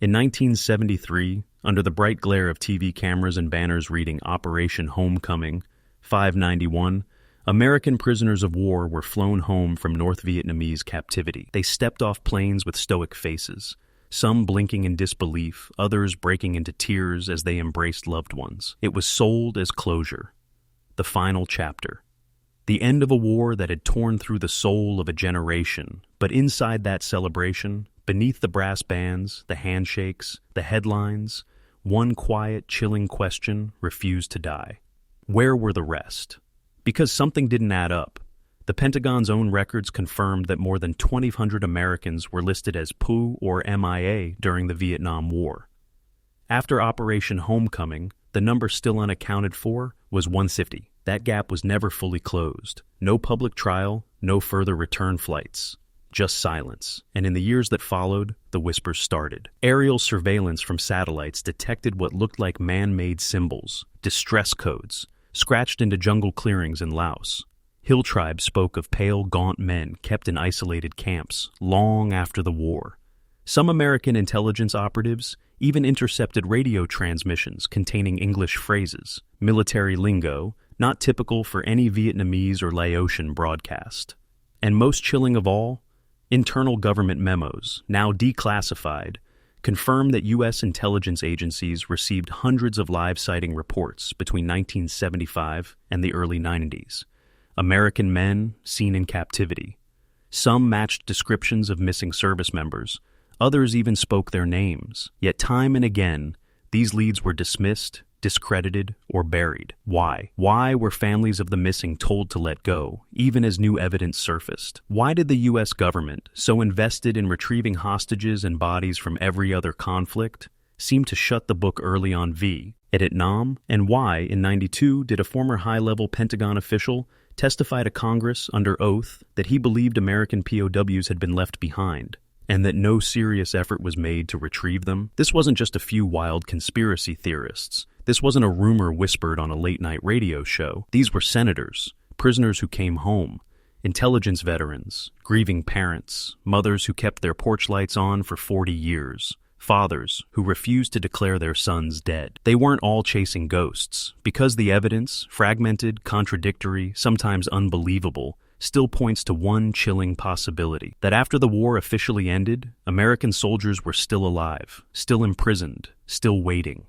In 1973, under the bright glare of TV cameras and banners reading Operation Homecoming, 591, American prisoners of war were flown home from North Vietnamese captivity. They stepped off planes with stoic faces, some blinking in disbelief, others breaking into tears as they embraced loved ones. It was sold as closure, the final chapter. The end of a war that had torn through the soul of a generation, but inside that celebration, beneath the brass bands, the handshakes, the headlines, one quiet, chilling question refused to die. Where were the rest? Because something didn't add up. The Pentagon's own records confirmed that more than 2,200 Americans were listed as POW or MIA during the Vietnam War. After Operation Homecoming, the number still unaccounted for was 150. That gap was never fully closed. No public trial, no further return flights. Just silence. And in the years that followed, the whispers started. Aerial surveillance from satellites detected what looked like man-made symbols, distress codes, scratched into jungle clearings in Laos. Hill tribes spoke of pale, gaunt men kept in isolated camps long after the war. Some American intelligence operatives even intercepted radio transmissions containing English phrases, military lingo, not typical for any Vietnamese or Laotian broadcast. And most chilling of all, internal government memos, now declassified, confirm that U.S. intelligence agencies received hundreds of live sighting reports between 1975 and the early 90s. American men seen in captivity. Some matched descriptions of missing service members. Others even spoke their names. Yet time and again, these leads were dismissed, discredited, or buried. Why? Why were families of the missing told to let go, even as new evidence surfaced? Why did the U.S. government, so invested in retrieving hostages and bodies from every other conflict, seem to shut the book early on Vietnam? And why, in '92, did a former high-level Pentagon official testify to Congress under oath that he believed American POWs had been left behind, and that no serious effort was made to retrieve them? This wasn't just a few wild conspiracy theorists. This wasn't a rumor whispered on a late-night radio show. These were senators, prisoners who came home, intelligence veterans, grieving parents, mothers who kept their porch lights on for 40 years, fathers who refused to declare their sons dead. They weren't all chasing ghosts, because the evidence, fragmented, contradictory, sometimes unbelievable, still points to one chilling possibility: that after the war officially ended, American soldiers were still alive, still imprisoned, still waiting.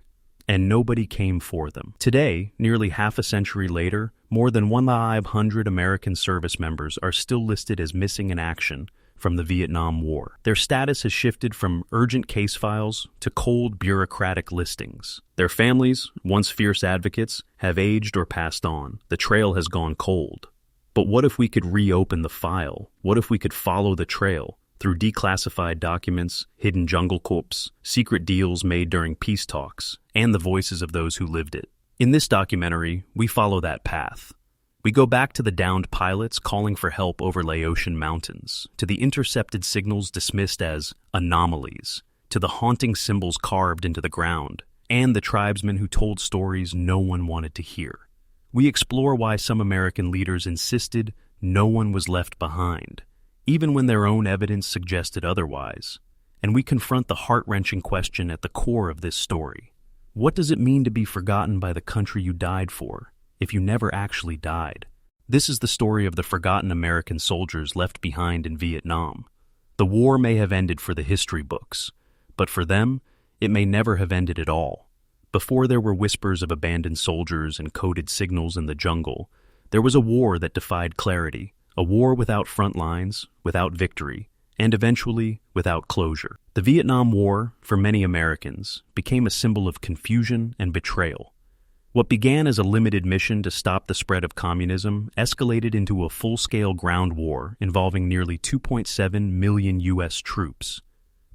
And nobody came for them. Today, nearly half a century later, more than 1,500 American service members are still listed as missing in action from the Vietnam War. Their status has shifted from urgent case files to cold bureaucratic listings. Their families, once fierce advocates, have aged or passed on. The trail has gone cold. But what if we could reopen the file? What if we could follow the trail through declassified documents, hidden jungle corps, secret deals made during peace talks, and the voices of those who lived it? In this documentary, we follow that path. We go back to the downed pilots calling for help over Laotian mountains, to the intercepted signals dismissed as anomalies, to the haunting symbols carved into the ground, and the tribesmen who told stories no one wanted to hear. We explore why some American leaders insisted no one was left behind, even when their own evidence suggested otherwise. And we confront the heart-wrenching question at the core of this story. What does it mean to be forgotten by the country you died for, if you never actually died? This is the story of the forgotten American soldiers left behind in Vietnam. The war may have ended for the history books, but for them, it may never have ended at all. Before there were whispers of abandoned soldiers and coded signals in the jungle, there was a war that defied clarity, a war without front lines, without victory, and eventually without closure. The Vietnam War, for many Americans, became a symbol of confusion and betrayal. What began as a limited mission to stop the spread of communism escalated into a full-scale ground war involving nearly 2.7 million U.S. troops.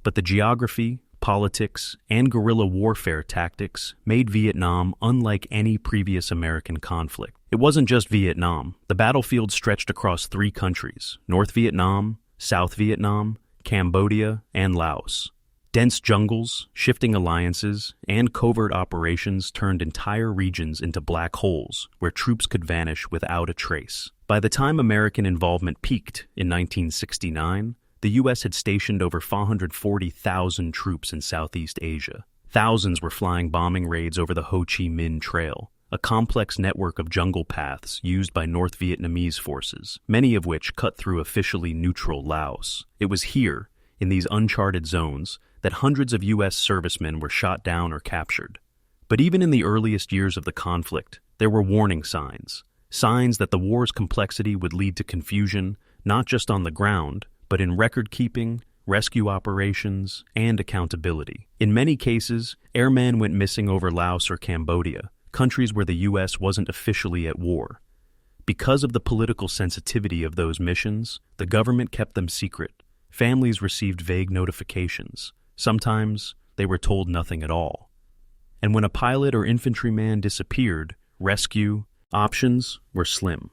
But the geography, politics, and guerrilla warfare tactics made Vietnam unlike any previous American conflict. It wasn't just Vietnam. The battlefield stretched across 3 countries: North Vietnam, South Vietnam, Cambodia, and Laos. Dense jungles, shifting alliances, and covert operations turned entire regions into black holes where troops could vanish without a trace. By the time American involvement peaked in 1969, the U.S. had stationed over 440,000 troops in Southeast Asia. Thousands were flying bombing raids over the Ho Chi Minh Trail, a complex network of jungle paths used by North Vietnamese forces, many of which cut through officially neutral Laos. It was here, in these uncharted zones, that hundreds of U.S. servicemen were shot down or captured. But even in the earliest years of the conflict, there were warning signs that the war's complexity would lead to confusion, not just on the ground, but in record-keeping, rescue operations, and accountability. In many cases, airmen went missing over Laos or Cambodia, countries where the U.S. wasn't officially at war. Because of the political sensitivity of those missions, the government kept them secret. Families received vague notifications. Sometimes, they were told nothing at all. And when a pilot or infantryman disappeared, rescue options were slim.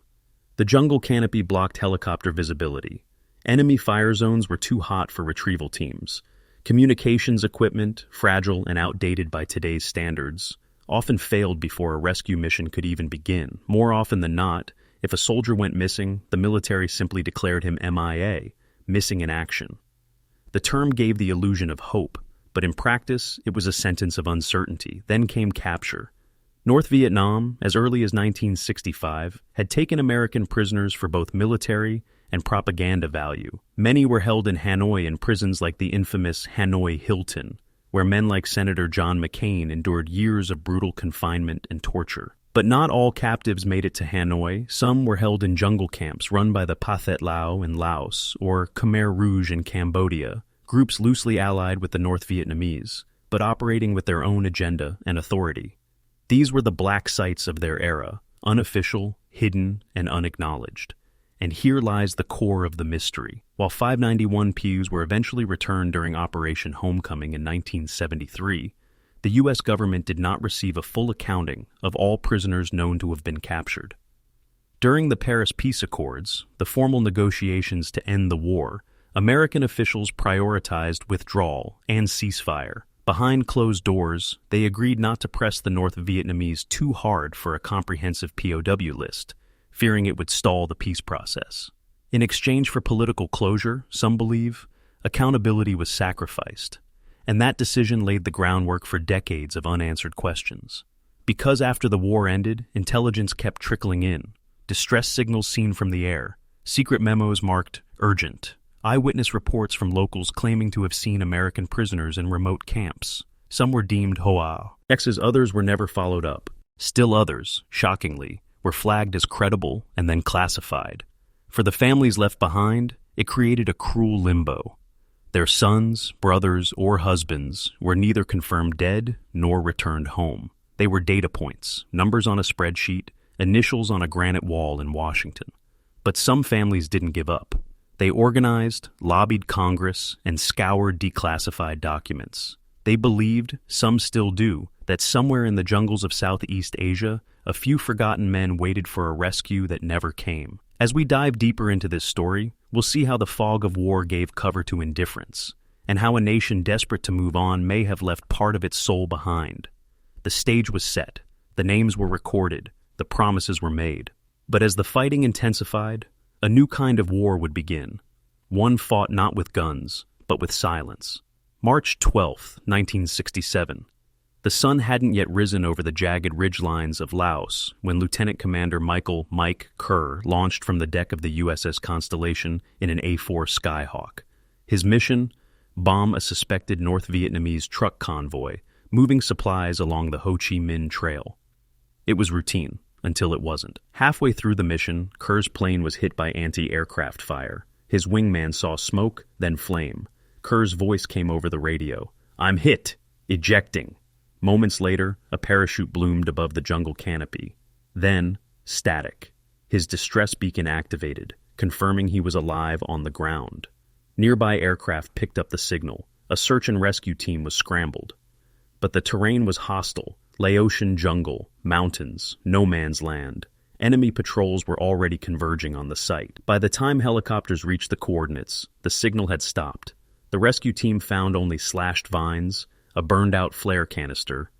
The jungle canopy blocked helicopter visibility. Enemy fire zones were too hot for retrieval teams. Communications equipment, fragile and outdated by today's standards, often failed before a rescue mission could even begin. More often than not, if a soldier went missing, the military simply declared him MIA, missing in action. The term gave the illusion of hope, but in practice, it was a sentence of uncertainty. Then came capture. North Vietnam, as early as 1965, had taken American prisoners for both military and propaganda value. Many were held in Hanoi in prisons like the infamous Hanoi Hilton, where men like Senator John McCain endured years of brutal confinement and torture. But not all captives made it to Hanoi. Some were held in jungle camps run by the Pathet Lao in Laos or Khmer Rouge in Cambodia, groups loosely allied with the North Vietnamese, but operating with their own agenda and authority. These were the black sites of their era, unofficial, hidden, and unacknowledged. And here lies the core of the mystery. While 591 POWs were eventually returned during Operation Homecoming in 1973, the U.S. government did not receive a full accounting of all prisoners known to have been captured. During the Paris Peace Accords, the formal negotiations to end the war, American officials prioritized withdrawal and ceasefire. Behind closed doors, they agreed not to press the North Vietnamese too hard for a comprehensive POW list, fearing it would stall the peace process. In exchange for political closure, some believe, accountability was sacrificed, and that decision laid the groundwork for decades of unanswered questions. Because after the war ended, intelligence kept trickling in, distress signals seen from the air, secret memos marked urgent, eyewitness reports from locals claiming to have seen American prisoners in remote camps. Some were deemed hoa. Others were never followed up. Still others, shockingly, were flagged as credible and then classified. For the families left behind, it created a cruel limbo. Their sons, brothers, or husbands were neither confirmed dead nor returned home. They were data points, numbers on a spreadsheet, initials on a granite wall in Washington. But some families didn't give up. They organized, lobbied Congress, and scoured declassified documents. They believed, some still do, that somewhere in the jungles of Southeast Asia, a few forgotten men waited for a rescue that never came. As we dive deeper into this story, we'll see how the fog of war gave cover to indifference, and how a nation desperate to move on may have left part of its soul behind. The stage was set, the names were recorded, the promises were made. But as the fighting intensified, a new kind of war would begin. One fought not with guns, but with silence. March 12, 1967. The sun hadn't yet risen over the jagged ridgelines of Laos when Lieutenant Commander Michael "Mike" Kerr launched from the deck of the USS Constellation in an A-4 Skyhawk. His mission? Bomb a suspected North Vietnamese truck convoy moving supplies along the Ho Chi Minh Trail. It was routine, until it wasn't. Halfway through the mission, Kerr's plane was hit by anti-aircraft fire. His wingman saw smoke, then flame. Kerr's voice came over the radio. "I'm hit! Ejecting!" Moments later, a parachute bloomed above the jungle canopy. Then, static. His distress beacon activated, confirming he was alive on the ground. Nearby aircraft picked up the signal. A search and rescue team was scrambled. But the terrain was hostile. Laotian jungle, mountains, no man's land. Enemy patrols were already converging on the site. By the time helicopters reached the coordinates, the signal had stopped. The rescue team found only slashed vines, a burned-out flare canister,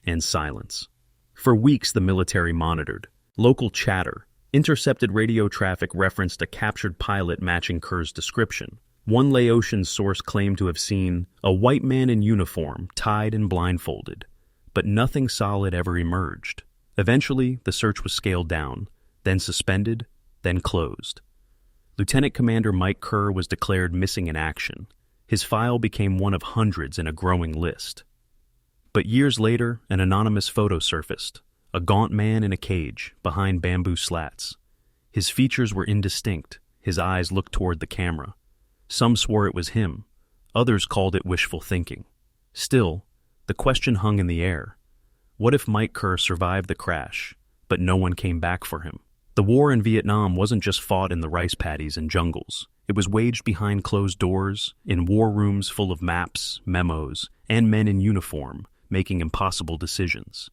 and silence. For weeks the military monitored. Local chatter. Intercepted radio traffic referenced a captured pilot matching Kerr's description. One Laotian source claimed to have seen a white man in uniform, tied and blindfolded, but nothing solid ever emerged. Eventually, the search was scaled down, then suspended, then closed. Lieutenant Commander Mike Kerr was declared missing in action. His file became one of hundreds in a growing list. But years later, an anonymous photo surfaced, a gaunt man in a cage behind bamboo slats. His features were indistinct, his eyes looked toward the camera. Some swore it was him, others called it wishful thinking. Still, the question hung in the air. What if Mike Kerr survived the crash, but no one came back for him? The war in Vietnam wasn't just fought in the rice paddies and jungles. It was waged behind closed doors, in war rooms full of maps, memos, and men in uniform, making impossible decisions.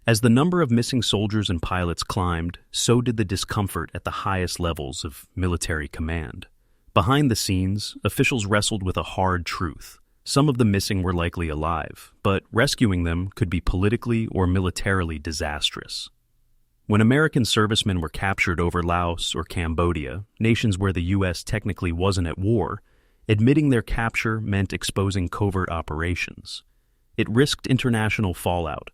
As the number of missing soldiers and pilots climbed, so did the discomfort at the highest levels of military command. Behind the scenes, officials wrestled with a hard truth. Some of the missing were likely alive, but rescuing them could be politically or militarily disastrous. When American servicemen were captured over Laos or Cambodia, nations where the U.S. technically wasn't at war, admitting their capture meant exposing covert operations. It risked international fallout,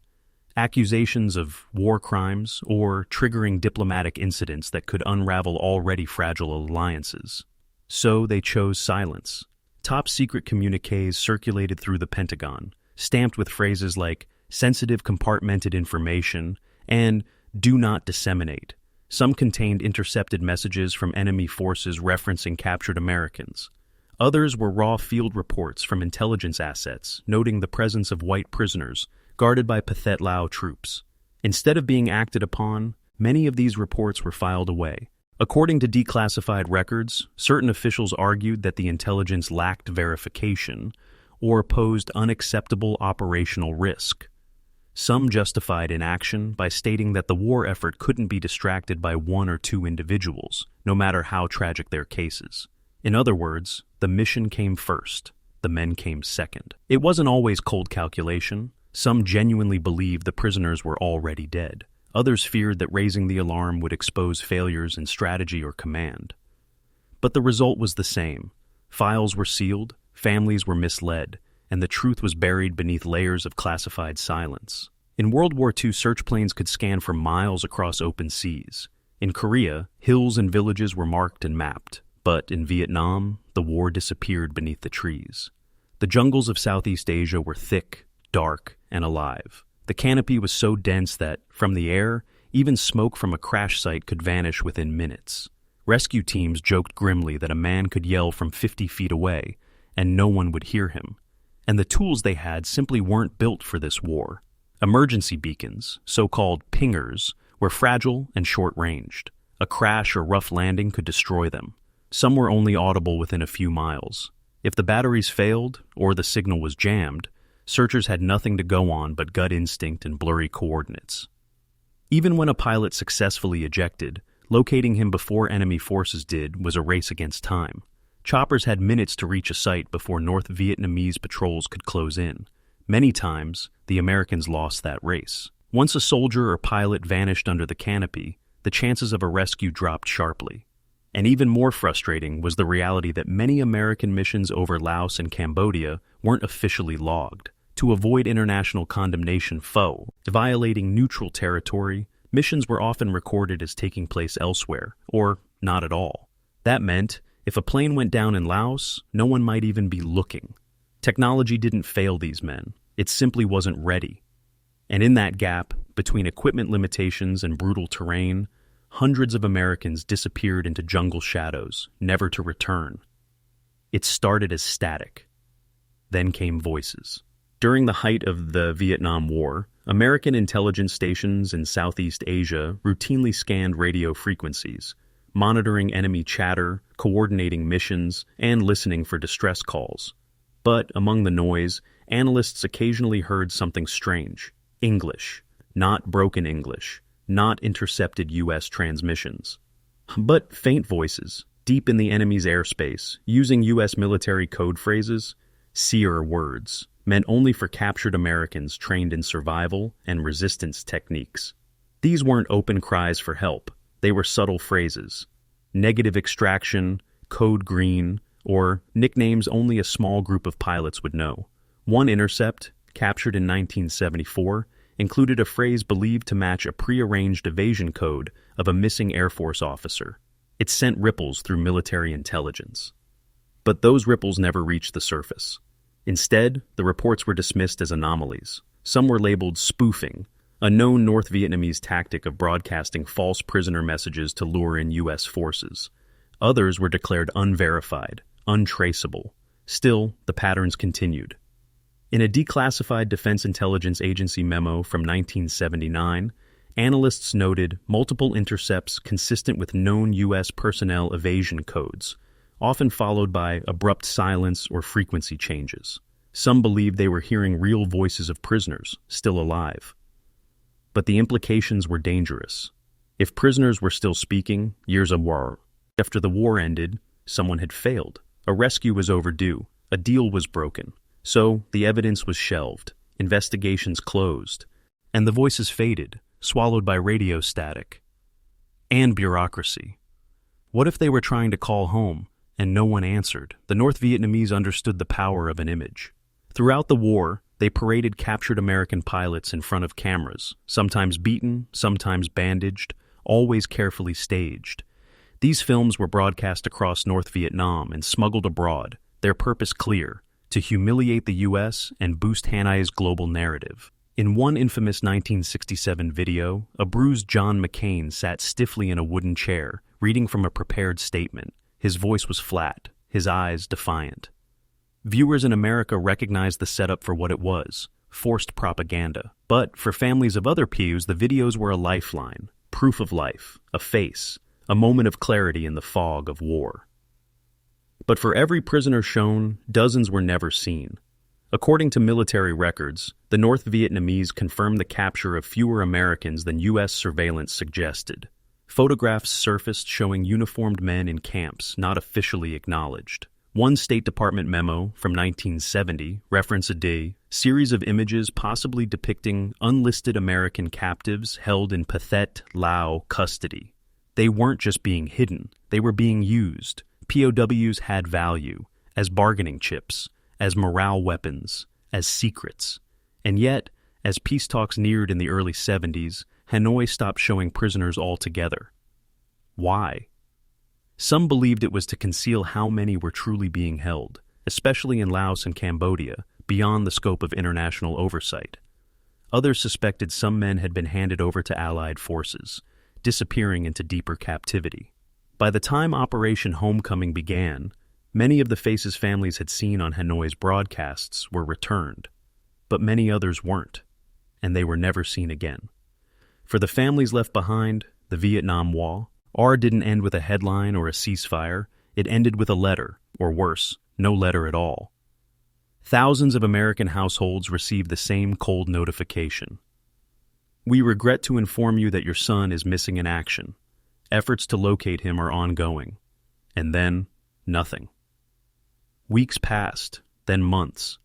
accusations of war crimes, or triggering diplomatic incidents that could unravel already fragile alliances. So they chose silence. Top-secret communiques circulated through the Pentagon, stamped with phrases like sensitive compartmented information and do not disseminate. Some contained intercepted messages from enemy forces referencing captured Americans. Others were raw field reports from intelligence assets, noting the presence of white prisoners guarded by Pathet Lao troops. Instead of being acted upon, many of these reports were filed away. According to declassified records, certain officials argued that the intelligence lacked verification or posed unacceptable operational risk. Some justified inaction by stating that the war effort couldn't be distracted by one or two individuals, no matter how tragic their cases. In other words, the mission came first, the men came second. It wasn't always cold calculation. Some genuinely believed the prisoners were already dead. Others feared that raising the alarm would expose failures in strategy or command. But the result was the same. Files were sealed, families were misled, and the truth was buried beneath layers of classified silence. In World War II, search planes could scan for miles across open seas. In Korea, hills and villages were marked and mapped. But in Vietnam, the war disappeared beneath the trees. The jungles of Southeast Asia were thick, dark, and alive. The canopy was so dense that, from the air, even smoke from a crash site could vanish within minutes. Rescue teams joked grimly that a man could yell from 50 feet away, and no one would hear him. And the tools they had simply weren't built for this war. Emergency beacons, so-called pingers, were fragile and short-ranged. A crash or rough landing could destroy them. Some were only audible within a few miles. If the batteries failed, or the signal was jammed, searchers had nothing to go on but gut instinct and blurry coordinates. Even when a pilot successfully ejected, locating him before enemy forces did was a race against time. Choppers had minutes to reach a site before North Vietnamese patrols could close in. Many times, the Americans lost that race. Once a soldier or pilot vanished under the canopy, the chances of a rescue dropped sharply. And even more frustrating was the reality that many American missions over Laos and Cambodia weren't officially logged. To avoid international condemnation, violating neutral territory, missions were often recorded as taking place elsewhere, or not at all. That meant, if a plane went down in Laos, no one might even be looking. Technology didn't fail these men. It simply wasn't ready. And in that gap, between equipment limitations and brutal terrain, hundreds of Americans disappeared into jungle shadows, never to return. It started as static. Then came voices. During the height of the Vietnam War, American intelligence stations in Southeast Asia routinely scanned radio frequencies, monitoring enemy chatter, coordinating missions, and listening for distress calls. But among the noise, analysts occasionally heard something strange. English, not broken English, not intercepted U.S. transmissions. But faint voices, deep in the enemy's airspace, using U.S. military code phrases, seer words, meant only for captured Americans trained in survival and resistance techniques. These weren't open cries for help. They were subtle phrases. Negative extraction, code green, or nicknames only a small group of pilots would know. One intercept, captured in 1974, included a phrase believed to match a prearranged evasion code of a missing Air Force officer. It sent ripples through military intelligence. But those ripples never reached the surface. Instead, the reports were dismissed as anomalies. Some were labeled spoofing, a known North Vietnamese tactic of broadcasting false prisoner messages to lure in U.S. forces. Others were declared unverified, untraceable. Still, the patterns continued. In a declassified Defense Intelligence Agency memo from 1979, analysts noted multiple intercepts consistent with known U.S. personnel evasion codes, often followed by abrupt silence or frequency changes. Some believed they were hearing real voices of prisoners, still alive. But the implications were dangerous. If prisoners were still speaking, years of war. After the war ended, someone had failed. A rescue was overdue. A deal was broken. So, the evidence was shelved, investigations closed, and the voices faded, swallowed by radio static. And bureaucracy. What if they were trying to call home, and no one answered? The North Vietnamese understood the power of an image. Throughout the war, they paraded captured American pilots in front of cameras, sometimes beaten, sometimes bandaged, always carefully staged. These films were broadcast across North Vietnam and smuggled abroad, their purpose clear: to humiliate the U.S. and boost Hanai's global narrative. In one infamous 1967 video, a bruised John McCain sat stiffly in a wooden chair, reading from a prepared statement. His voice was flat, his eyes defiant. Viewers in America recognized the setup for what it was: forced propaganda. But for families of other POWs, the videos were a lifeline, proof of life, a face, a moment of clarity in the fog of war. But for every prisoner shown, dozens were never seen. According to military records, the North Vietnamese confirmed the capture of fewer Americans than U.S. surveillance suggested. Photographs surfaced showing uniformed men in camps not officially acknowledged. One State Department memo from 1970 referenced a series of images possibly depicting unlisted American captives held in Pathet, Lao custody. They weren't just being hidden, they were being used. POWs had value, as bargaining chips, as morale weapons, as secrets. And yet, as peace talks neared in the early 70s, Hanoi stopped showing prisoners altogether. Why? Some believed it was to conceal how many were truly being held, especially in Laos and Cambodia, beyond the scope of international oversight. Others suspected some men had been handed over to Allied forces, disappearing into deeper captivity. By the time Operation Homecoming began, many of the faces families had seen on Hanoi's broadcasts were returned, but many others weren't, and they were never seen again. For the families left behind, the Vietnam War didn't end with a headline or a ceasefire. It ended with a letter, or worse, no letter at all. Thousands of American households received the same cold notification. We regret to inform you that your son is missing in action. Efforts to locate him are ongoing. And then, nothing. Weeks passed, then months.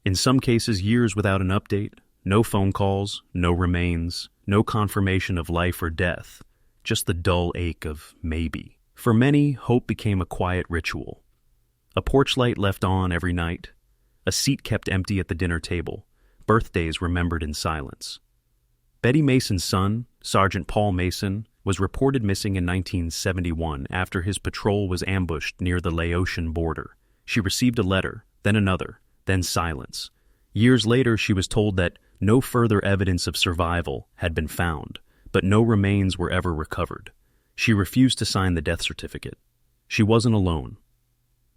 In some cases, years without an update. No phone calls, no remains, no confirmation of life or death. Just the dull ache of maybe. For many, hope became a quiet ritual. A porch light left on every night. A seat kept empty at the dinner table. Birthdays remembered in silence. Betty Mason's son, Sergeant Paul Mason, was reported missing in 1971 after his patrol was ambushed near the Laotian border. She received a letter, then another, then silence. Years later, she was told that no further evidence of survival had been found, but no remains were ever recovered. She refused to sign the death certificate. She wasn't alone.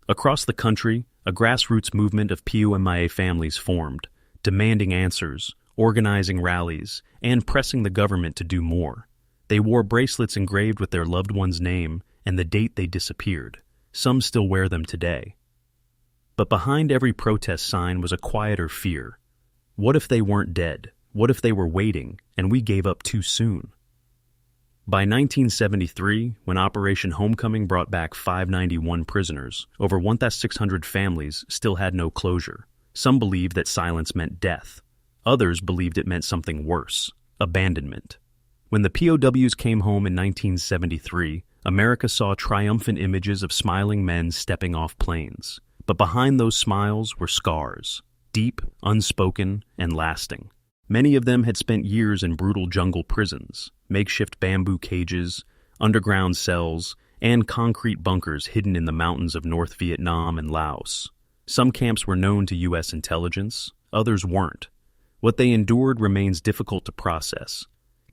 Across the country, a grassroots movement of POMIA families formed, demanding answers, organizing rallies, and pressing the government to do more. They wore bracelets engraved with their loved one's name and the date they disappeared. Some still wear them today. But behind every protest sign was a quieter fear. What if they weren't dead? What if they were waiting, and we gave up too soon? By 1973, when Operation Homecoming brought back 591 prisoners, over 1,600 families still had no closure. Some believed that silence meant death. Others believed it meant something worse: abandonment. When the POWs came home in 1973, America saw triumphant images of smiling men stepping off planes. But behind those smiles were scars, deep, unspoken, and lasting. Many of them had spent years in brutal jungle prisons, makeshift bamboo cages, underground cells, and concrete bunkers hidden in the mountains of North Vietnam and Laos. Some camps were known to U.S. intelligence, others weren't. What they endured remains difficult to process.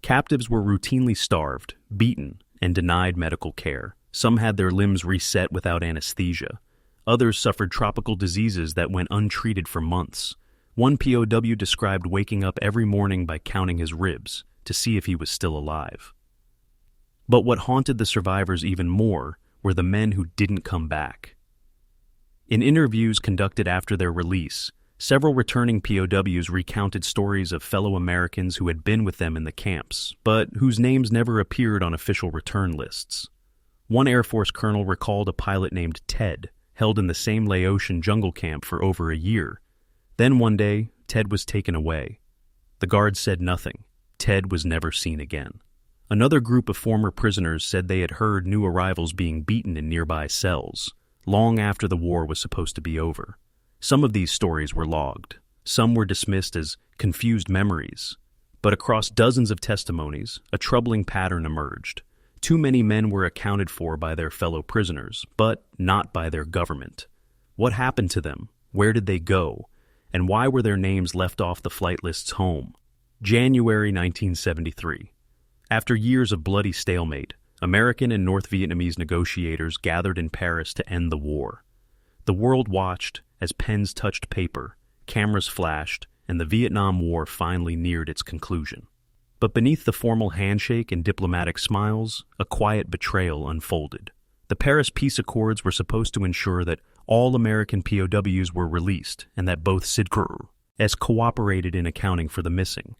Captives were routinely starved, beaten, and denied medical care. Some had their limbs reset without anesthesia. Others suffered tropical diseases that went untreated for months. One POW described waking up every morning by counting his ribs to see if he was still alive. But what haunted the survivors even more were the men who didn't come back. In interviews conducted after their release, several returning POWs recounted stories of fellow Americans who had been with them in the camps, but whose names never appeared on official return lists. One Air Force colonel recalled a pilot named Ted, held in the same Laotian jungle camp for over a year. Then one day, Ted was taken away. The guards said nothing. Ted was never seen again. Another group of former prisoners said they had heard new arrivals being beaten in nearby cells, long after the war was supposed to be over. Some of these stories were logged. Some were dismissed as confused memories. But across dozens of testimonies, a troubling pattern emerged. Too many men were accounted for by their fellow prisoners, but not by their government. What happened to them? Where did they go? And why were their names left off the flight lists home? January 1973. After years of bloody stalemate, American and North Vietnamese negotiators gathered in Paris to end the war. The world watched as pens touched paper, cameras flashed, and the Vietnam War finally neared its conclusion. But beneath the formal handshake and diplomatic smiles, a quiet betrayal unfolded. The Paris Peace Accords were supposed to ensure that all American POWs were released and that both sides cooperated in accounting for the missing.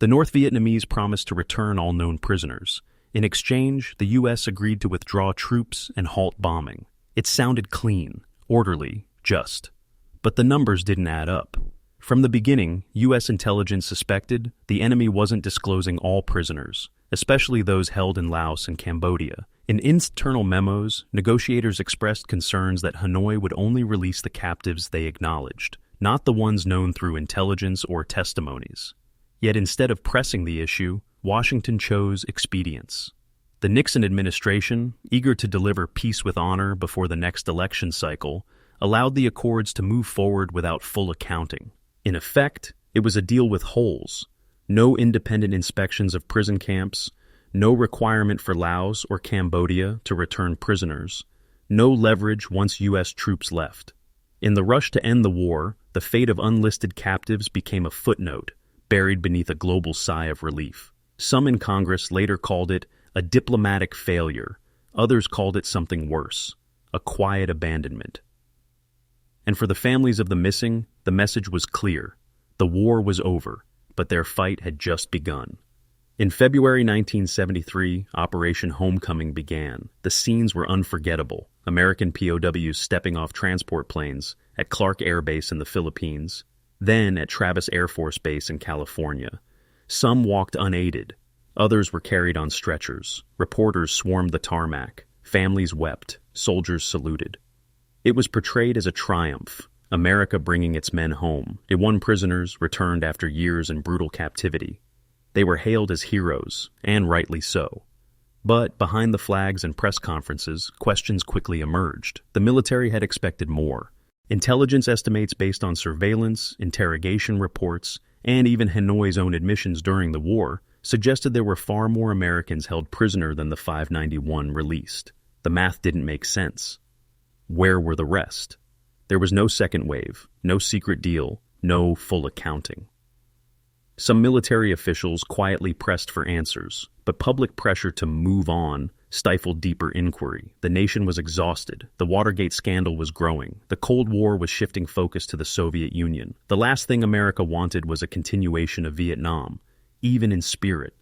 The North Vietnamese promised to return all known prisoners. In exchange, the U.S. agreed to withdraw troops and halt bombing. It sounded clean, orderly, just. But the numbers didn't add up. From the beginning, U.S. intelligence suspected the enemy wasn't disclosing all prisoners, especially those held in Laos and Cambodia. In internal memos, negotiators expressed concerns that Hanoi would only release the captives they acknowledged, not the ones known through intelligence or testimonies. Yet instead of pressing the issue, Washington chose expedience. The Nixon administration, eager to deliver peace with honor before the next election cycle, allowed the accords to move forward without full accounting. In effect, it was a deal with holes. No independent inspections of prison camps, no requirement for Laos or Cambodia to return prisoners, no leverage once U.S. troops left. In the rush to end the war, the fate of unlisted captives became a footnote, buried beneath a global sigh of relief. Some in Congress later called it a diplomatic failure. Others called it something worse, a quiet abandonment. And for the families of the missing, the message was clear. The war was over, but their fight had just begun. In February 1973, Operation Homecoming began. The scenes were unforgettable. American POWs stepping off transport planes at Clark Air Base in the Philippines, then at Travis Air Force Base in California. Some walked unaided. Others were carried on stretchers. Reporters swarmed the tarmac. Families wept. Soldiers saluted. It was portrayed as a triumph, America bringing its men home. It won prisoners returned after years in brutal captivity. They were hailed as heroes, and rightly so. But behind the flags and press conferences, questions quickly emerged. The military had expected more. Intelligence estimates based on surveillance, interrogation reports, and even Hanoi's own admissions during the war suggested there were far more Americans held prisoner than the 591 released. The math didn't make sense. Where were the rest? There was no second wave, no secret deal, no full accounting. Some military officials quietly pressed for answers, but public pressure to move on stifled deeper inquiry. The nation was exhausted. The Watergate scandal was growing. The Cold War was shifting focus to the Soviet Union. The last thing America wanted was a continuation of Vietnam, even in spirit.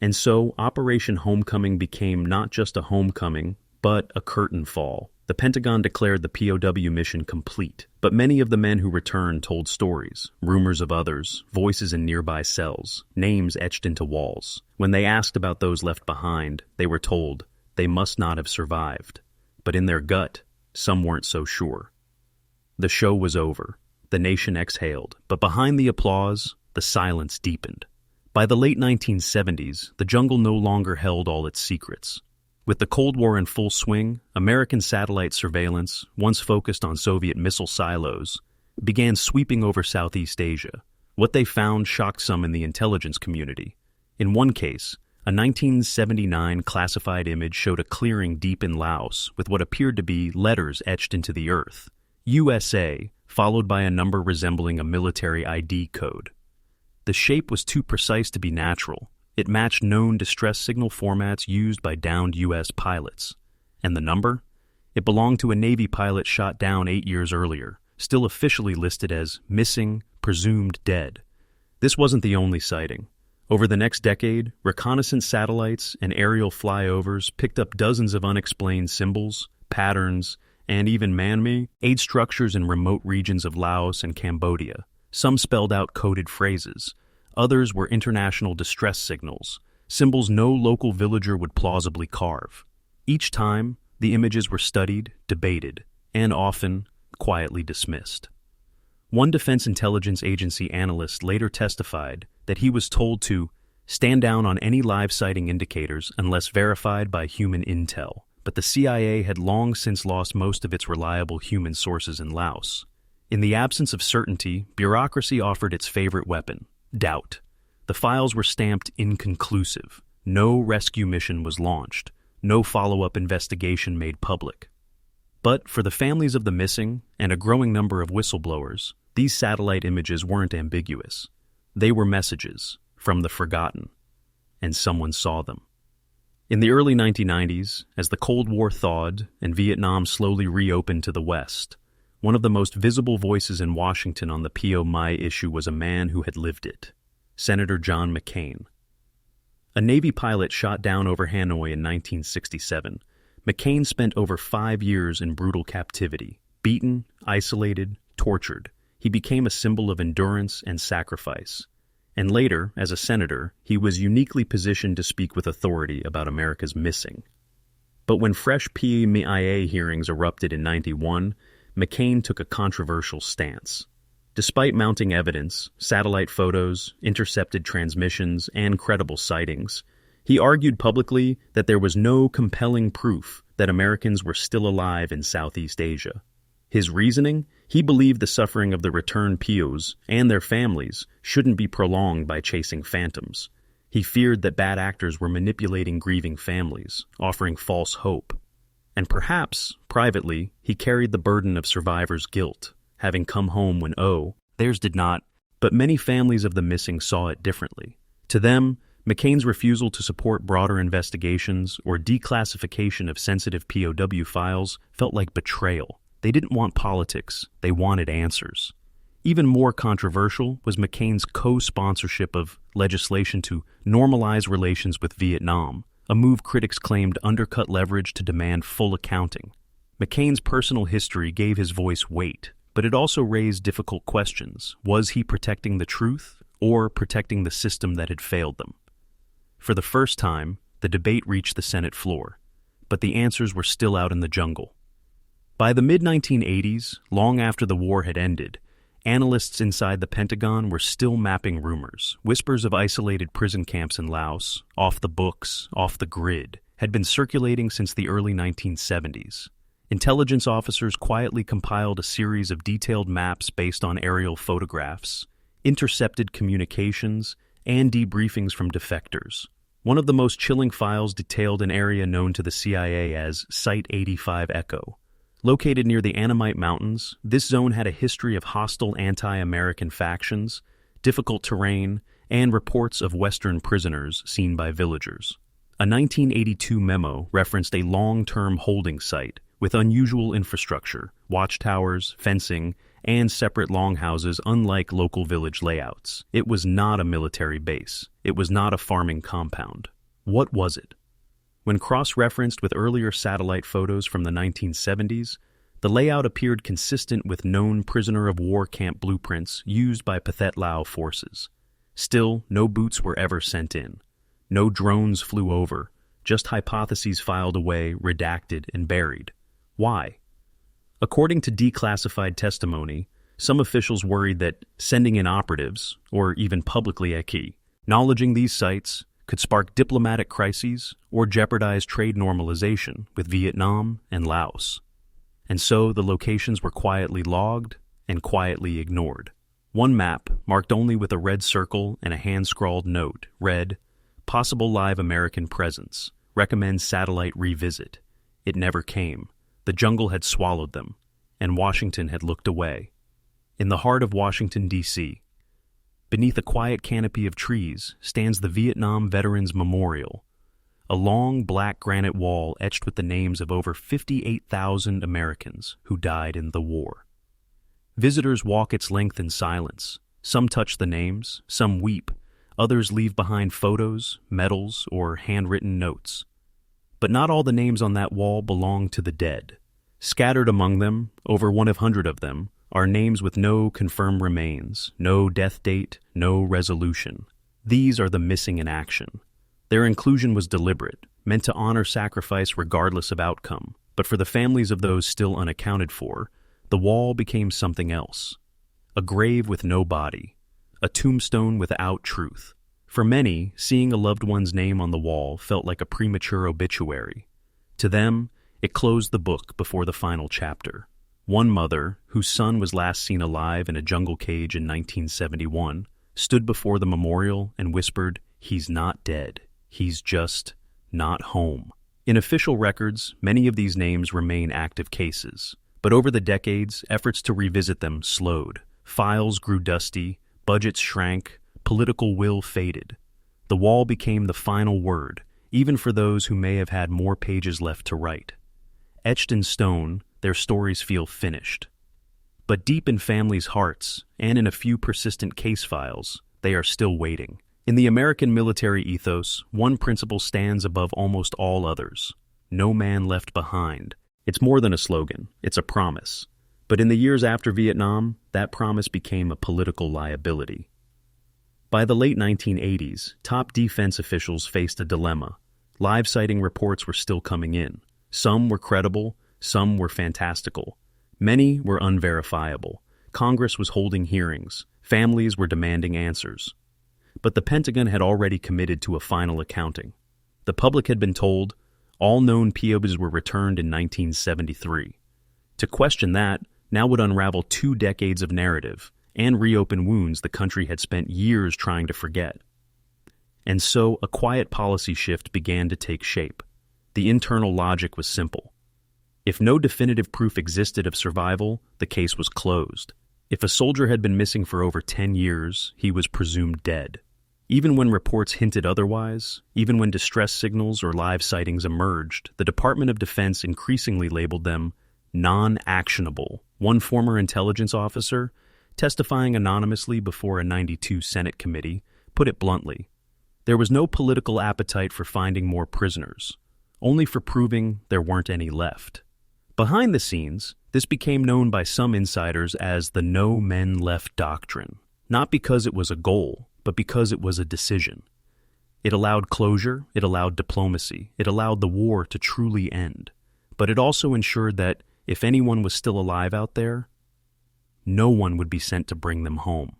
And so Operation Homecoming became not just a homecoming, but a curtain fall. The Pentagon declared the POW mission complete, but many of the men who returned told stories, rumors of others, voices in nearby cells, names etched into walls. When they asked about those left behind, they were told, they must not have survived. But in their gut, some weren't so sure. The show was over. The nation exhaled, but behind the applause, the silence deepened. By the late 1970s, the jungle no longer held all its secrets. With the Cold War in full swing, American satellite surveillance, once focused on Soviet missile silos, began sweeping over Southeast Asia. What they found shocked some in the intelligence community. In one case, a 1979 classified image showed a clearing deep in Laos with what appeared to be letters etched into the earth. USA, followed by a number resembling a military ID code. The shape was too precise to be natural. It matched known distress signal formats used by downed U.S. pilots. And the number? It belonged to a Navy pilot shot down 8 years earlier, still officially listed as missing, presumed dead. This wasn't the only sighting. Over the next decade, reconnaissance satellites and aerial flyovers picked up dozens of unexplained symbols, patterns, and even man-made structures in remote regions of Laos and Cambodia. Some spelled out coded phrases. Others were international distress signals, symbols no local villager would plausibly carve. Each time, the images were studied, debated, and often quietly dismissed. One Defense Intelligence Agency analyst later testified that he was told to stand down on any live sighting indicators unless verified by human intel, but the CIA had long since lost most of its reliable human sources in Laos. In the absence of certainty, bureaucracy offered its favorite weapon, doubt. The files were stamped inconclusive. No rescue mission was launched. No follow-up investigation made public. But for the families of the missing and a growing number of whistleblowers, these satellite images weren't ambiguous. They were messages from the forgotten, and someone saw them. In the early 1990s, as the Cold War thawed and Vietnam slowly reopened to the West, one of the most visible voices in Washington on the POWs issue was a man who had lived it, Senator John McCain. A Navy pilot shot down over Hanoi in 1967, McCain spent over 5 years in brutal captivity, beaten, isolated, tortured. He became a symbol of endurance and sacrifice. And later, as a senator, he was uniquely positioned to speak with authority about America's missing. But when fresh POWs hearings erupted in '91, McCain took a controversial stance. Despite mounting evidence, satellite photos, intercepted transmissions, and credible sightings, he argued publicly that there was no compelling proof that Americans were still alive in Southeast Asia. His reasoning? He believed the suffering of the returned POWs and their families shouldn't be prolonged by chasing phantoms. He feared that bad actors were manipulating grieving families, offering false hope. And perhaps, privately, he carried the burden of survivors' guilt, having come home when theirs did not, but many families of the missing saw it differently. To them, McCain's refusal to support broader investigations or declassification of sensitive POW files felt like betrayal. They didn't want politics, they wanted answers. Even more controversial was McCain's co-sponsorship of legislation to normalize relations with Vietnam, a move critics claimed undercut leverage to demand full accounting. McCain's personal history gave his voice weight, but it also raised difficult questions. Was he protecting the truth or protecting the system that had failed them? For the first time, the debate reached the Senate floor, but the answers were still out in the jungle. By the mid-1980s, long after the war had ended, analysts inside the Pentagon were still mapping rumors. Whispers of isolated prison camps in Laos, off the books, off the grid, had been circulating since the early 1970s. Intelligence officers quietly compiled a series of detailed maps based on aerial photographs, intercepted communications, and debriefings from defectors. One of the most chilling files detailed an area known to the CIA as Site 85 Echo. Located near the Annamite Mountains, this zone had a history of hostile anti-American factions, difficult terrain, and reports of Western prisoners seen by villagers. A 1982 memo referenced a long-term holding site with unusual infrastructure, watchtowers, fencing, and separate longhouses unlike local village layouts. It was not a military base. It was not a farming compound. What was it? When cross-referenced with earlier satellite photos from the 1970s, the layout appeared consistent with known prisoner-of-war camp blueprints used by Pathet Lao forces. Still, no boots were ever sent in. No drones flew over. just hypotheses filed away, redacted, and buried. Why? According to declassified testimony, some officials worried that sending in operatives, or even publicly acknowledging these sites, could spark diplomatic crises or jeopardize trade normalization with Vietnam and Laos. And so the locations were quietly logged and quietly ignored. One map, marked only with a red circle and a hand-scrawled note, read, "Possible live American presence. Recommend satellite revisit." It never came. The jungle had swallowed them, and Washington had looked away. In the heart of Washington, D.C., beneath a quiet canopy of trees, stands the Vietnam Veterans Memorial, a long black granite wall etched with the names of over 58,000 Americans who died in the war. Visitors walk its length in silence. Some touch the names, some weep, others leave behind photos, medals, or handwritten notes. But not all the names on that wall belong to the dead. Scattered among them, over 100 of them, are names with no confirmed remains, no death date, no resolution. These are the missing in action. Their inclusion was deliberate, meant to honor sacrifice regardless of outcome. But for the families of those still unaccounted for, the wall became something else. A grave with no body, a tombstone without truth. For many, seeing a loved one's name on the wall felt like a premature obituary. To them, it closed the book before the final chapter. One mother, whose son was last seen alive in a jungle cage in 1971, stood before the memorial and whispered, "He's not dead. He's just not home." In official records, many of these names remain active cases. But over the decades, efforts to revisit them slowed. Files grew dusty, budgets shrank, political will faded. The wall became the final word, even for those who may have had more pages left to write. Etched in stone, their stories feel finished. But deep in families' hearts, and in a few persistent case files, they are still waiting. In the American military ethos, one principle stands above almost all others: no man left behind. It's more than a slogan, it's a promise. But in the years after Vietnam, that promise became a political liability. By the late 1980s, top defense officials faced a dilemma. Live sighting reports were still coming in. Some were credible, some were fantastical. Many were unverifiable. Congress was holding hearings. Families were demanding answers. But the Pentagon had already committed to a final accounting. The public had been told all known POWs were returned in 1973. To question that now would unravel 2 decades of narrative and reopen wounds the country had spent years trying to forget. And so a quiet policy shift began to take shape. The internal logic was simple. If no definitive proof existed of survival, the case was closed. If a soldier had been missing for over 10 years, he was presumed dead. Even when reports hinted otherwise, even when distress signals or live sightings emerged, the Department of Defense increasingly labeled them non-actionable. One former intelligence officer, testifying anonymously before a 92 Senate committee, put it bluntly. There was no political appetite for finding more prisoners, only for proving there weren't any left. Behind the scenes, this became known by some insiders as the no men left doctrine, not because it was a goal, but because it was a decision. It allowed closure, it allowed diplomacy, it allowed the war to truly end. But it also ensured that if anyone was still alive out there, no one would be sent to bring them home.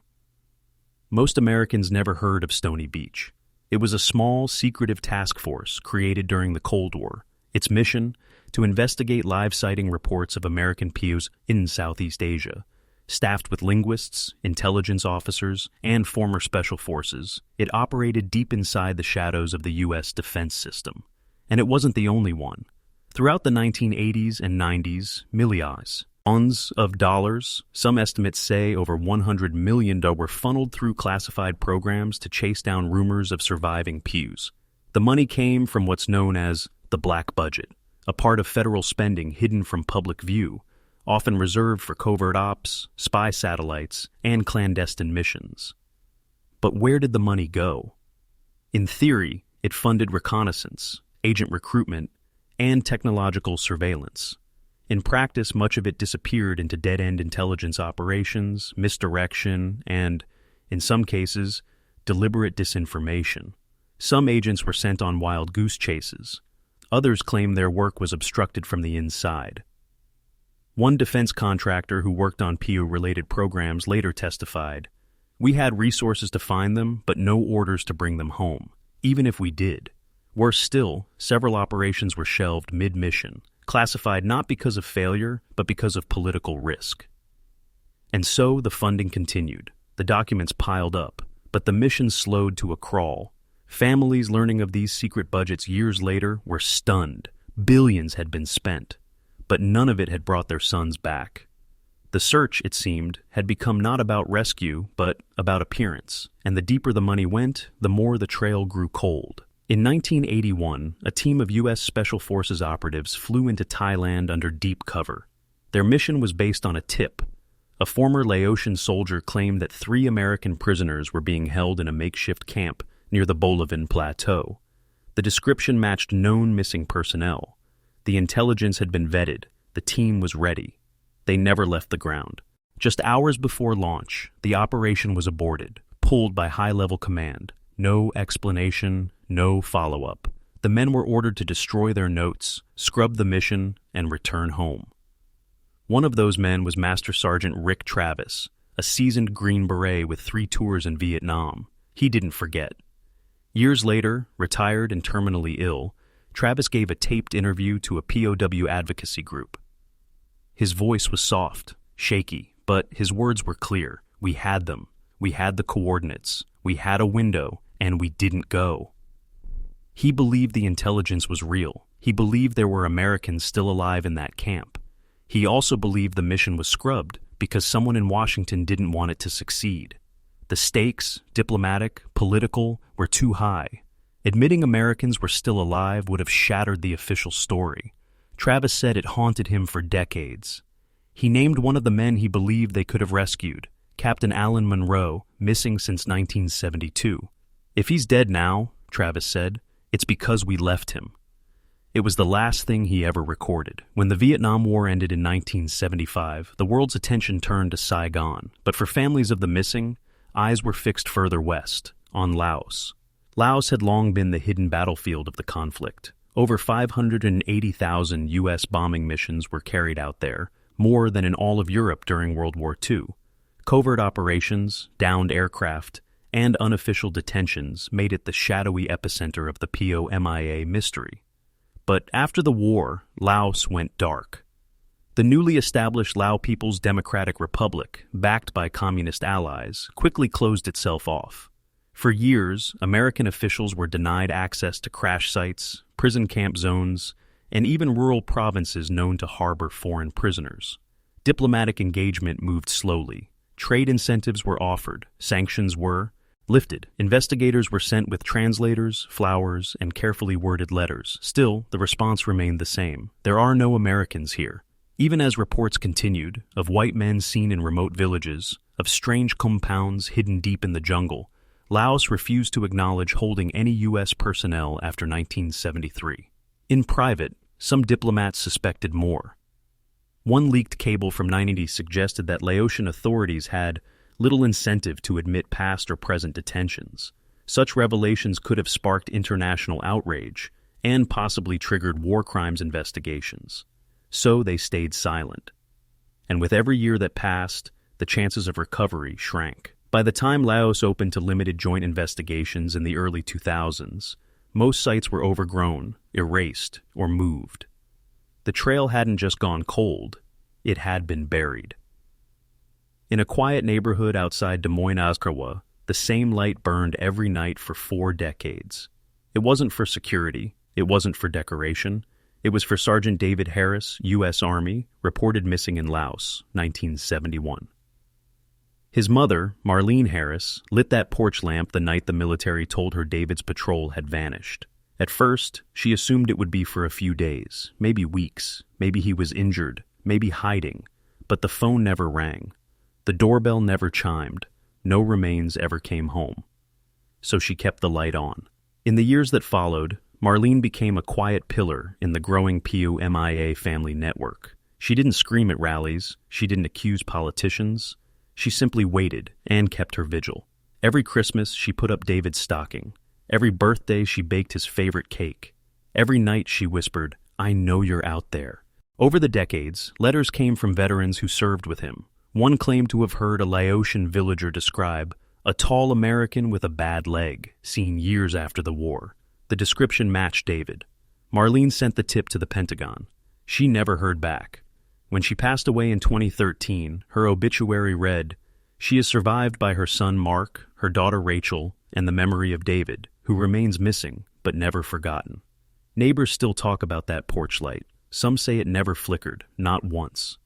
Most Americans never heard of Stony Beach. It was a small, secretive task force created during the Cold War. Its mission, to investigate live sighting reports of American POWs in Southeast Asia. Staffed with linguists, intelligence officers, and former special forces, it operated deep inside the shadows of the U.S. defense system. And it wasn't the only one. Throughout the 1980s and 90s, millions of dollars, some estimates say over $100 million, were funneled through classified programs to chase down rumors of surviving POWs. The money came from what's known as the black budget, a part of federal spending hidden from public view, often reserved for covert ops, spy satellites, and clandestine missions. But where did the money go? In theory, it funded reconnaissance, agent recruitment, and technological surveillance. In practice, much of it disappeared into dead-end intelligence operations, misdirection, and, in some cases, deliberate disinformation. Some agents were sent on wild goose chases, Others claim their work was obstructed from the inside. One defense contractor who worked on POW-related programs later testified, "We had resources to find them, but no orders to bring them home, even if we did. Worse still, several operations were shelved mid-mission, classified not because of failure, but because of political risk." And so the funding continued. The documents piled up, but the mission slowed to a crawl. Families learning of these secret budgets years later were stunned. Billions had been spent, but none of it had brought their sons back. The search, it seemed, had become not about rescue, but about appearance, and the deeper the money went, the more the trail grew cold. In 1981, a team of U.S. Special Forces operatives flew into Thailand under deep cover. Their mission was based on a tip. A former Laotian soldier claimed that 3 American prisoners were being held in a makeshift camp near the Bolivan Plateau. The description matched known missing personnel. The intelligence had been vetted. The team was ready. They never left the ground. Just hours before launch, the operation was aborted, pulled by high-level command. No explanation, no follow-up. The men were ordered to destroy their notes, scrub the mission, and return home. One of those men was Master Sergeant Rick Travis, a seasoned Green Beret with 3 tours in Vietnam. He didn't forget. Years later, retired and terminally ill, Travis gave a taped interview to a POW advocacy group. His voice was soft, shaky, but his words were clear. We had them. We had the coordinates. We had a window, and we didn't go. He believed the intelligence was real. He believed there were Americans still alive in that camp. He also believed the mission was scrubbed because someone in Washington didn't want it to succeed. The stakes, diplomatic, political, were too high. Admitting Americans were still alive would have shattered the official story. Travis said it haunted him for decades. He named one of the men he believed they could have rescued, Captain Alan Monroe, missing since 1972. "If he's dead now," Travis said, "it's because we left him." It was the last thing he ever recorded. When the Vietnam War ended in 1975, the world's attention turned to Saigon. But for families of the missing, eyes were fixed further west, on Laos. Laos had long been the hidden battlefield of the conflict. Over 580,000 U.S. bombing missions were carried out there, more than in all of Europe during World War II. Covert operations, downed aircraft, and unofficial detentions made it the shadowy epicenter of the POMIA mystery. But after the war, Laos went dark. The newly established Lao People's Democratic Republic, backed by communist allies, quickly closed itself off. For years, American officials were denied access to crash sites, prison camp zones, and even rural provinces known to harbor foreign prisoners. Diplomatic engagement moved slowly. Trade incentives were offered, sanctions were lifted. Investigators were sent with translators, flowers, and carefully worded letters. Still, the response remained the same. There are no Americans here. Even as reports continued, of white men seen in remote villages, of strange compounds hidden deep in the jungle, Laos refused to acknowledge holding any U.S. personnel after 1973. In private, some diplomats suspected more. One leaked cable from 1980 suggested that Laotian authorities had little incentive to admit past or present detentions. Such revelations could have sparked international outrage and possibly triggered war crimes investigations. So they stayed silent. And with every year that passed, the chances of recovery shrank. By the time Laos opened to limited joint investigations in the early 2000s, most sites were overgrown, erased, or moved. The trail hadn't just gone cold, it had been buried. In a quiet neighborhood outside Des Moines, Iowa, the same light burned every night for 4 decades. It wasn't for security, it wasn't for decoration, it was for Sergeant David Harris, U.S. Army, reported missing in Laos, 1971. His mother, Marlene Harris, lit that porch lamp the night the military told her David's patrol had vanished. At first, she assumed it would be for a few days, maybe weeks, maybe he was injured, maybe hiding, but the phone never rang. The doorbell never chimed. No remains ever came home. So she kept the light on. In the years that followed, Marlene became a quiet pillar in the growing POMIA family network. She didn't scream at rallies. She didn't accuse politicians. She simply waited and kept her vigil. Every Christmas, she put up David's stocking. Every birthday, she baked his favorite cake. Every night she whispered, "I know you're out there." Over the decades, letters came from veterans who served with him. One claimed to have heard a Laotian villager describe a tall American with a bad leg, seen years after the war. The description matched David. Marlene sent the tip to the Pentagon. She never heard back. When she passed away in 2013, her obituary read, "She is survived by her son Mark, her daughter Rachel, and the memory of David, who remains missing but never forgotten." Neighbors still talk about that porch light. Some say it never flickered, not once.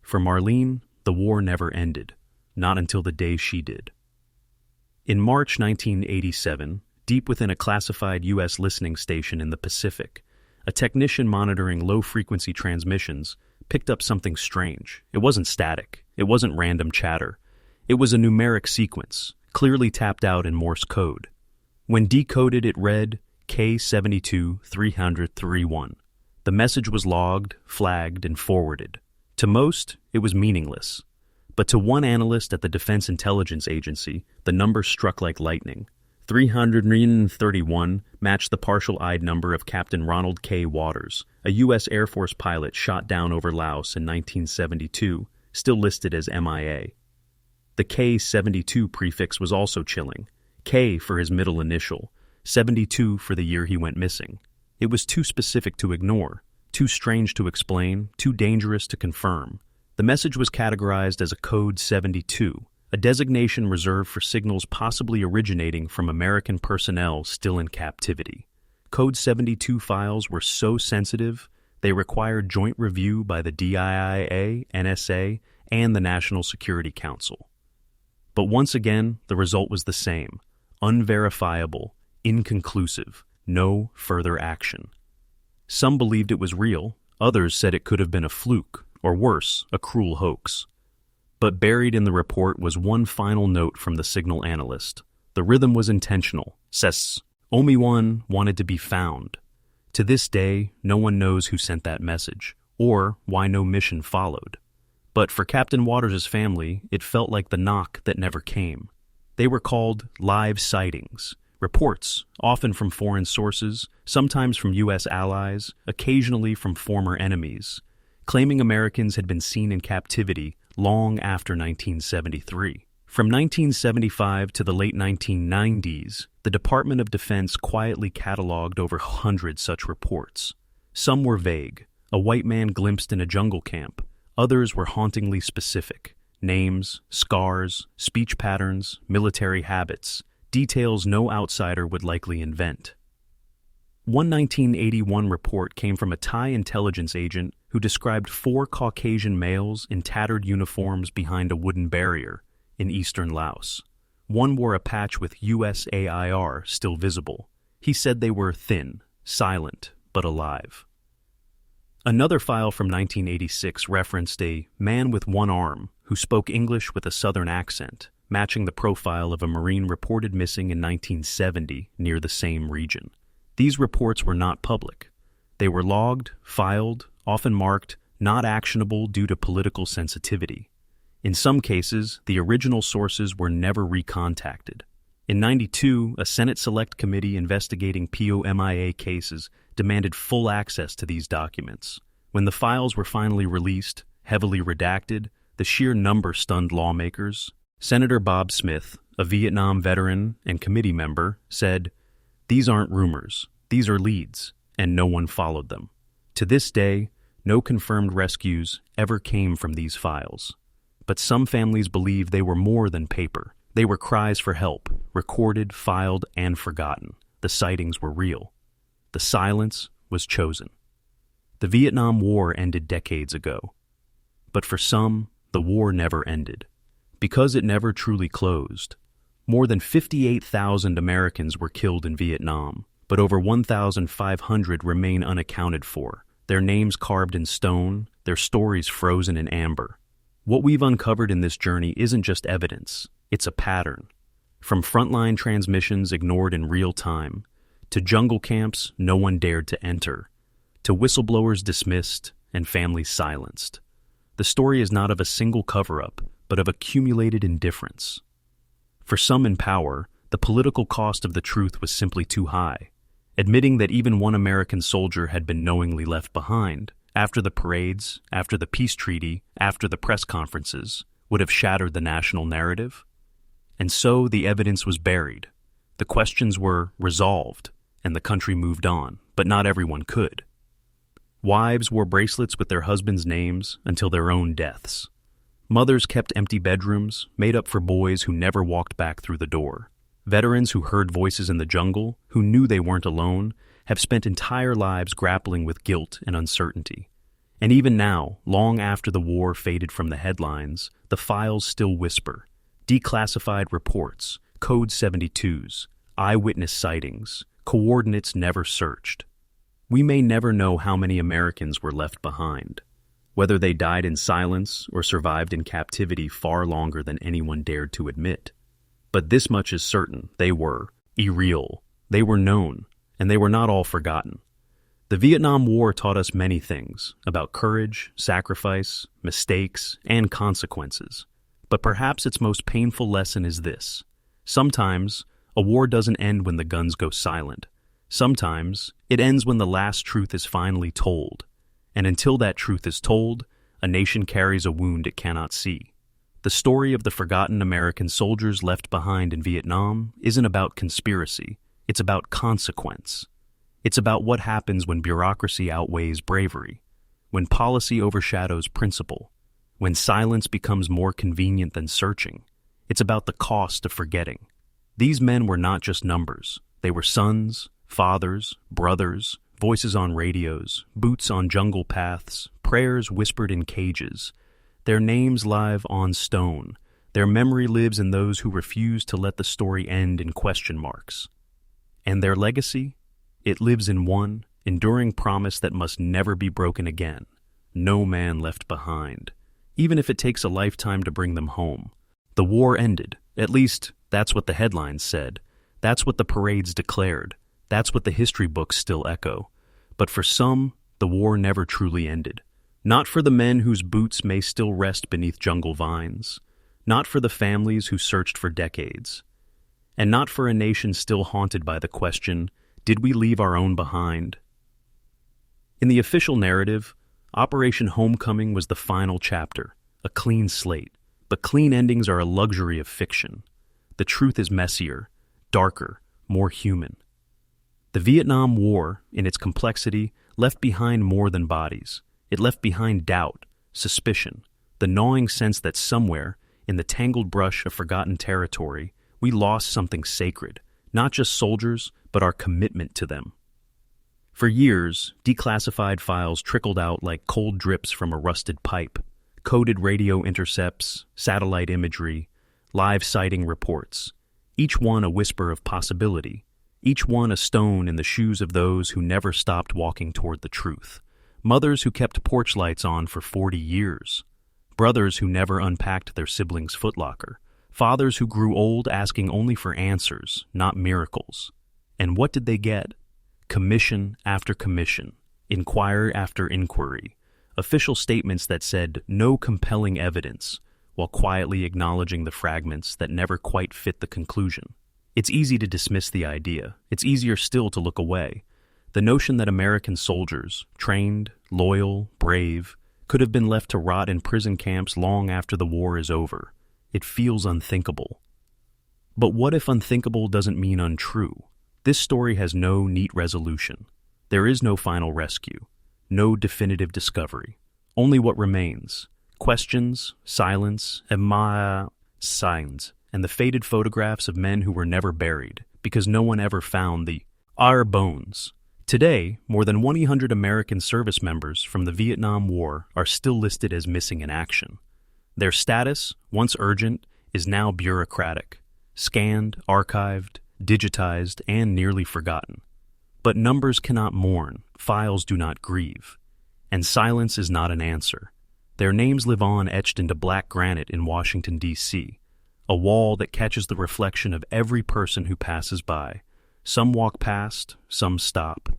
For Marlene, the war never ended, not until the day she did. In March 1987, deep within a classified U.S. listening station in the Pacific, a technician monitoring low-frequency transmissions picked up something strange. It wasn't static. It wasn't random chatter. It was a numeric sequence, clearly tapped out in Morse code. When decoded, it read K72-300-31. The message was logged, flagged, and forwarded. To most, it was meaningless. But to one analyst at the Defense Intelligence Agency, the number struck like lightning. 331 matched the partial-eyed number of Captain Ronald K. Waters, a U.S. Air Force pilot shot down over Laos in 1972, still listed as MIA. The K-72 prefix was also chilling. K for his middle initial, 72 for the year he went missing. It was too specific to ignore, too strange to explain, too dangerous to confirm. The message was categorized as a Code 72, a designation reserved for signals possibly originating from American personnel still in captivity. Code 72 files were so sensitive, they required joint review by the DIA, NSA, and the National Security Council. But once again, the result was the same: unverifiable, inconclusive, no further action. Some believed it was real, others said it could have been a fluke, or worse, a cruel hoax. But buried in the report was one final note from the signal analyst. The rhythm was intentional. Says, Omi-1 wanted to be found. To this day, no one knows who sent that message, or why no mission followed. But for Captain Waters' family, it felt like the knock that never came. They were called live sightings, reports, often from foreign sources, sometimes from U.S. allies, occasionally from former enemies, claiming Americans had been seen in captivity long after 1973. From 1975 to the late 1990s, the Department of Defense quietly cataloged over 100 such reports. Some were vague, a white man glimpsed in a jungle camp. Others were hauntingly specific: names, scars, speech patterns, military habits, details no outsider would likely invent. One 1981 report came from a Thai intelligence agent who described 4 Caucasian males in tattered uniforms behind a wooden barrier in eastern Laos. One wore a patch with USAIR still visible. He said they were thin, silent, but alive. Another file from 1986 referenced a man with one arm who spoke English with a southern accent, matching the profile of a Marine reported missing in 1970 near the same region. These reports were not public. They were logged, filed, often marked not actionable due to political sensitivity. In some cases, the original sources were never recontacted. In '92, a Senate Select Committee investigating POMIA cases demanded full access to these documents. When the files were finally released, heavily redacted, the sheer number stunned lawmakers. Senator Bob Smith, a Vietnam veteran and committee member, said, "These aren't rumors, these are leads," and no one followed them. To this day, no confirmed rescues ever came from these files. But some families believe they were more than paper. They were cries for help, recorded, filed, and forgotten. The sightings were real. The silence was chosen. The Vietnam War ended decades ago. But for some, the war never ended. Because it never truly closed. More than 58,000 Americans were killed in Vietnam, but over 1,500 remain unaccounted for, their names carved in stone, their stories frozen in amber. What we've uncovered in this journey isn't just evidence, it's a pattern. From frontline transmissions ignored in real time, to jungle camps no one dared to enter, to whistleblowers dismissed and families silenced. The story is not of a single cover-up, but of accumulated indifference. For some in power, the political cost of the truth was simply too high. admitting that even one American soldier had been knowingly left behind, after the parades, after the peace treaty, after the press conferences, would have shattered the national narrative. And so the evidence was buried. The questions were resolved, and the country moved on, but not everyone could. Wives wore bracelets with their husbands' names until their own deaths. Mothers kept empty bedrooms, made up for boys who never walked back through the door. Veterans who heard voices in the jungle, who knew they weren't alone, have spent entire lives grappling with guilt and uncertainty. And even now, long after the war faded from the headlines, the files still whisper. Declassified reports, Code 72s, eyewitness sightings, coordinates never searched. We may never know how many Americans were left behind, whether they died in silence or survived in captivity far longer than anyone dared to admit. But this much is certain: they were irreal, they were known, and they were not all forgotten. The Vietnam War taught us many things about courage, sacrifice, mistakes, and consequences. But perhaps its most painful lesson is this: sometimes a war doesn't end when the guns go silent. Sometimes it ends when the last truth is finally told. And until that truth is told, a nation carries a wound it cannot see. The story of the forgotten American soldiers left behind in Vietnam isn't about conspiracy. It's about consequence. It's about what happens when bureaucracy outweighs bravery, when policy overshadows principle, when silence becomes more convenient than searching. It's about the cost of forgetting. These men were not just numbers. They were sons, fathers, brothers, voices on radios, boots on jungle paths, prayers whispered in cages. Their names live on stone. Their memory lives in those who refuse to let the story end in question marks. And their legacy? It lives in one enduring promise that must never be broken again. No man left behind, even if it takes a lifetime to bring them home. The war ended. At least, that's what the headlines said. That's what the parades declared. That's what the history books still echo. But for some, the war never truly ended. Not for the men whose boots may still rest beneath jungle vines. Not for the families who searched for decades. And not for a nation still haunted by the question, did we leave our own behind? In the official narrative, Operation Homecoming was the final chapter, a clean slate. But clean endings are a luxury of fiction. The truth is messier, darker, more human. The Vietnam War, in its complexity, left behind more than bodies. It left behind doubt, suspicion, the gnawing sense that somewhere, in the tangled brush of forgotten territory, we lost something sacred, not just soldiers, but our commitment to them. For years, declassified files trickled out like cold drips from a rusted pipe. Coded radio intercepts, satellite imagery, live sighting reports, each one a whisper of possibility, each one a stone in the shoes of those who never stopped walking toward the truth. Mothers who kept porch lights on for 40 years, brothers who never unpacked their siblings' footlocker, fathers who grew old asking only for answers, not miracles. And what did they get? Commission after commission, inquiry after inquiry, official statements that said no compelling evidence, while quietly acknowledging the fragments that never quite fit the conclusion. It's easy to dismiss the idea. It's easier still to look away. The notion that American soldiers, trained, loyal, brave, could have been left to rot in prison camps long after the war is over. It feels unthinkable. But what if unthinkable doesn't mean untrue? This story has no neat resolution. There is no final rescue. No definitive discovery. Only what remains. Questions, silence, signs, and the faded photographs of men who were never buried because no one ever found our bones. Today, more than 100 American service members from the Vietnam War are still listed as missing in action. Their status, once urgent, is now bureaucratic, scanned, archived, digitized, and nearly forgotten. But numbers cannot mourn, files do not grieve, and silence is not an answer. Their names live on etched into black granite in Washington, D.C., a wall that catches the reflection of every person who passes by. Some walk past, some stop.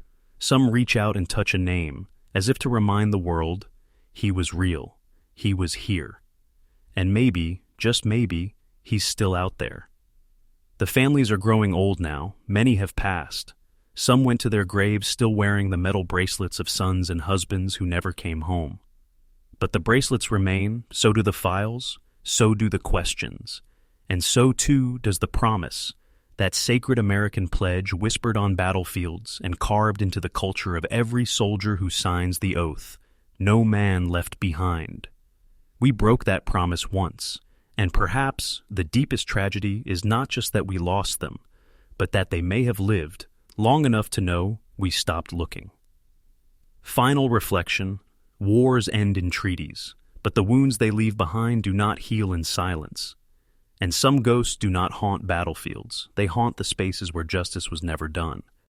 Some reach out and touch a name, as if to remind the world, he was real, he was here. And maybe, just maybe, he's still out there. The families are growing old now, many have passed. Some went to their graves still wearing the metal bracelets of sons and husbands who never came home. But the bracelets remain, so do the files, so do the questions, and so too does the promise, that sacred American pledge whispered on battlefields and carved into the culture of every soldier who signs the oath, no man left behind. We broke that promise once, and perhaps the deepest tragedy is not just that we lost them, but that they may have lived long enough to know we stopped looking. Final reflection: wars end in treaties, but the wounds they leave behind do not heal in silence. And some ghosts do not haunt battlefields. They haunt the spaces where justice was never done.